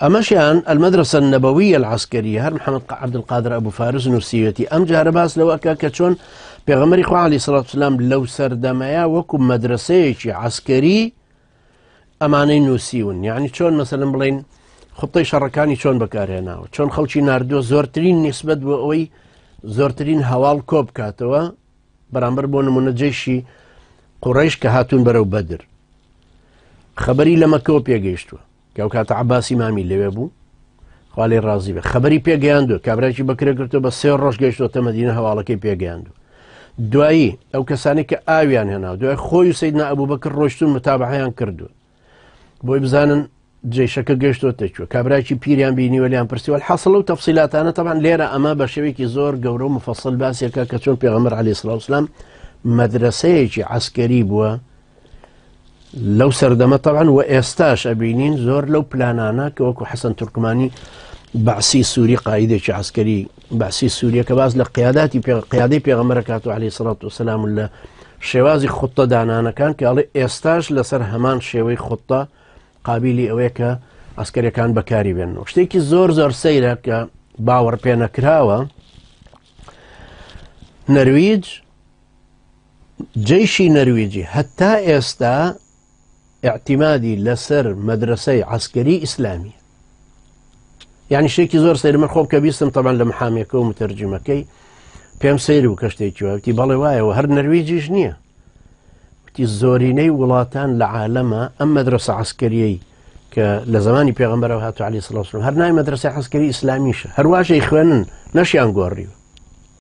أمشيان المدرسة النبوية العسكرية هر محمد عبد القادر أبو فارس نوسيوتي أم جار باس لو كتشون بيغمري خو عليه الصلاة والسلام لو سردمايا وكم مدرسة عسكري أماني نوسيون يعني شون مثلا بلين خطي شركاني شون بكارهنا شون خلشي ناردو زورترين نسبة بوي زورترين هوال كوب كاتوا برامبر بون من جيشي قريش كهاتون برو بدر خبري لما كوب يجيشتوا كاو كات عباس إمامي اللي بابو خالي الرازي به خبري بيجاندو كابراجي بكري كرتو بس سير روش جيشتو تمدينة هوالكي بيجاندو دوائي أو كسانك آويان هنا دوائي خوي سيدنا أبو بكر روشتون متابعيان كردو بوي بزانن جيشك جيشتو تشو كابراجي بيريان بيني وليان برسي والحصل وتفصيلات أنا طبعا ليرة أما بشويكي زور قورو مفصل باسي كاكتون بيغمر عليه الصلاة والسلام مدرسة عسكري بوا لو سردمه طبعا وإستاش أبينين زور لو بلانانا كوكو حسن تركماني بعسي سوري قائد عسكري بعسي سوريا كباز لقياداتي قيادي بيغمركاتو عليه الصلاة والسلام ولا شوازي خطة دانانا كان قال إستاش لسر همان شوي خطة قابلي أويكا عسكري كان بكاري بينه وشتيكي زور سيرة كباور بينا كراوة نرويج جيشي نرويجي حتى إستا اعتمادي لسر مدرسة عسكري إسلامي يعني شيء زور سير من خوب كبيستم طبعا لمحاميك ومترجمكي بيم سير وكشتي جواب تي بالي واي وهر نرويجي جنيه تي زوريني ولاتان لعالمها ام مدرسة عسكرية لزماني بيغمبر عليه الصلاة والسلام هر ناي مدرسة عسكري إسلامية هر واجه إخوان نشيان قوريو